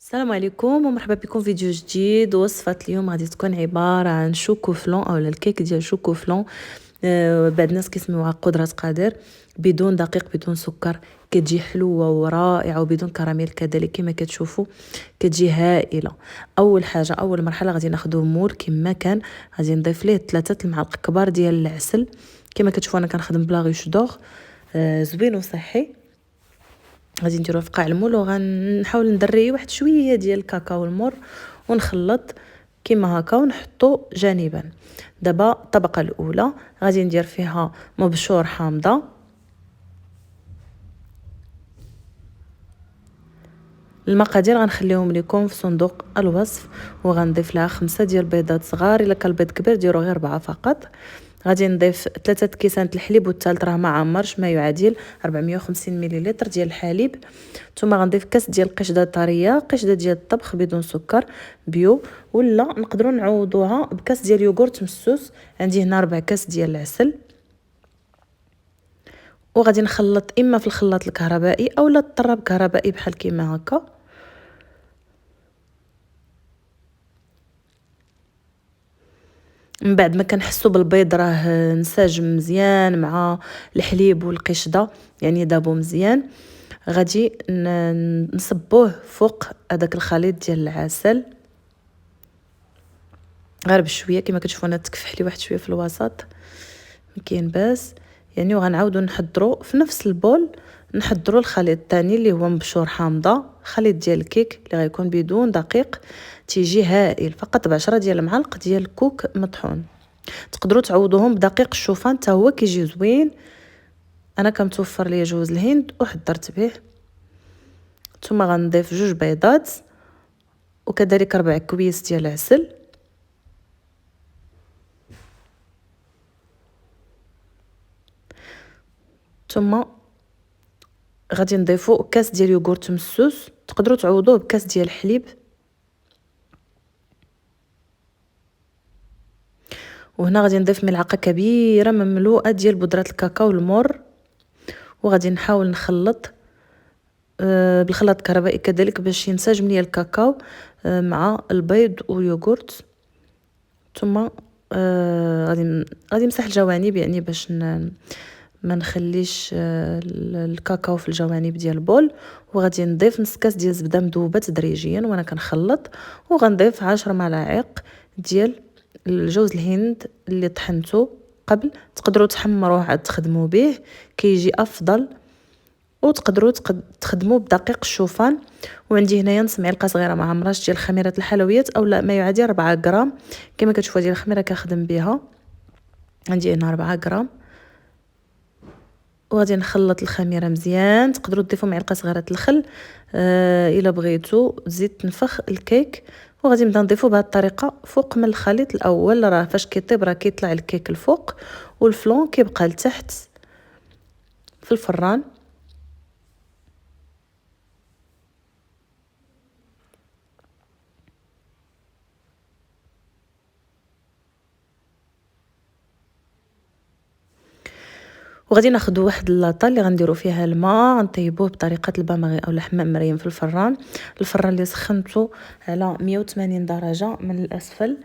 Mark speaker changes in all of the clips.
Speaker 1: السلام عليكم ومرحبا بكم في فيديو جديد. وصفة اليوم غادي تكون عبارة عن شوكو فلون او الكيك ديال شوكو فلون. بعض الناس كيسميوها قدرة قادر، بدون دقيق بدون سكر. كتجي حلوة ورائعة وبدون كراميل كذلك كما كتشوفوا، كتجي هائلة. اول مرحلة غادي ناخذ مول كما كان، غادي نضيف ليه 3 المعالق كبار ديال العسل. كما كتشوفوا انا كنخدم بلا غيش دوغ، زوين وصحي. غادي نديرو في قاع المول وغنحاول ندري واحد شويه ديال الكاكاو المر ونخلط كيما هكا ونحطو جانبا. دابا الطبقه الاولى غادي ندير فيها مبشور حامضه، المقادير غنخليهم لكم في صندوق الوصف. وغنضيف لها 5 ديال البيضات صغار، الا كان البيض كبير ديروا غير 4 فقط. غادي نضيف 3 كيسان الحليب والثالث راه ما عمرش، ما يعادل 450 مليلتر ديال الحليب. ثم غنضيف كاس ديال قشده طريه، قشده ديال الطبخ بدون سكر بيو، ولا نقدروا نعوضوها بكاس ديال يوغورت مسوس. عندي هنا 4 كاس ديال العسل. وغادي نخلط اما في الخلاط الكهربائي اولا الطراب كهربائي بحال كيما هكا. من بعد ما كنحسوا بالبيض راه انسجم مزيان مع الحليب والقشده، يعني دابو مزيان، غادي نصبوه فوق هذاك الخليط ديال العسل غير بشويه. كما كتشوفوا انا تكفح لي واحد شويه في الوسط، ما كاين باس يعني. وغنعاودو نحضروا في نفس البول، نحضروا الخليط الثاني اللي هو مبشور حامضه، خليط ديال الكيك اللي غيكون بدون دقيق، تيجي هائل فقط ب10 ديال المعالق ديال الكوك مطحون. تقدروا تعوضوهم بدقيق الشوفان حتى هو كيجي زوين. انا كمتوفر ليا جوز الهند وحضرت به. ثم غنضيف 2 بيضات وكذلك 4 كويس ديال العسل. ثم غادي نضيفو كاس ديال يوغورت مسوس، تقدروا تعوضوه بكاس ديال الحليب. وهنا غادي نضيف ملعقه كبيره مملوءه ديال بودره الكاكاو المر. وغادي نحاول نخلط بالخلاط الكهربائي كذلك باش ينسجم ليا الكاكاو مع البيض واليوغورت. ثم غادي نمسح الجوانب يعني باش ما نخليش الكاكاو في الجوانب ديال البول. وغادي نضيف نص كاس ديال الزبده مذوبه تدريجيا وانا كنخلط. وغنضيف 10 ملاعق ديال الجوز الهند اللي طحنته قبل، تقدروا تحمروه عاد تخدموا به كيجي افضل. وتقدروا تخدموا بدقيق الشوفان. وعندي هنايا نص معلقه صغيره ما عمراش ديال خميره الحلويات او لا ما يعادل 4 غرام. كما كتشوفوا ديال الخميره كنخدم بها، عندي هنا 4 غرام. وغادي نخلط الخميره مزيان. تقدروا تضيفوا معلقه صغيره الخل الا بغيتوا، تزيد تنفخ الكيك. وغادي نبدا نضيفو بهذه الطريقه فوق من الخليط الاول، راه فاش كيطيب راه كيطلع الكيك الفوق والفلون كيبقى لتحت في الفران. وغادي ناخذ واحد اللاطه اللي غنديروا فيها الماء، غنطيبوه بطريقه البامغي او الحمام مريم في الفران. الفران اللي سخنته على 180 درجه من الاسفل،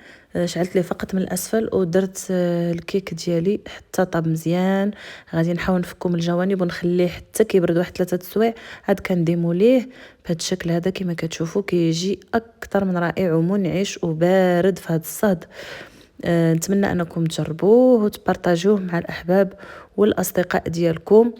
Speaker 1: شعلت ليه فقط من الاسفل ودرت الكيك ديالي حتى طاب مزيان. غادي نحاول نفكو من الجوانب ونخليه حتى كيبرد واحد 3 سوايع، عاد كنديمو ليه بهذا الشكل هذا. كما كتشوفوا كيجي اكثر من رائع ومنعش وبارد في هذا الصهد. نتمنى انكم تجربوه وتبارطاجوه مع الاحباب والاصدقاء ديالكم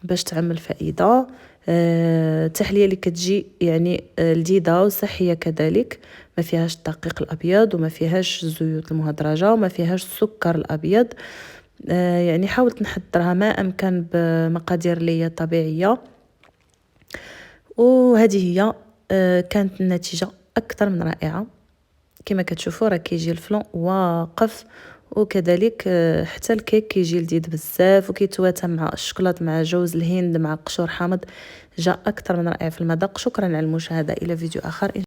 Speaker 1: باش تعمل فائده. التحليه اللي كتجي يعني لذيذه وصحيه كذلك، ما فيهاش الدقيق الابيض وما فيهاش الزيوت المهدرجه وما فيهاش السكر الابيض. يعني حاولت نحضرها ما امكن بمقادير اللي هي طبيعيه. وهذه هي كانت النتيجه اكثر من رائعه. كما كتشوفوا راه كيجي الفلون واقف، وكذلك حتى الكيك كيجي لذيذ بزاف وكيتواتى مع الشكلاط مع جوز الهند مع قشور حامض، جاء اكثر من رائع في المذاق. شكرا على المشاهده، الى فيديو اخر.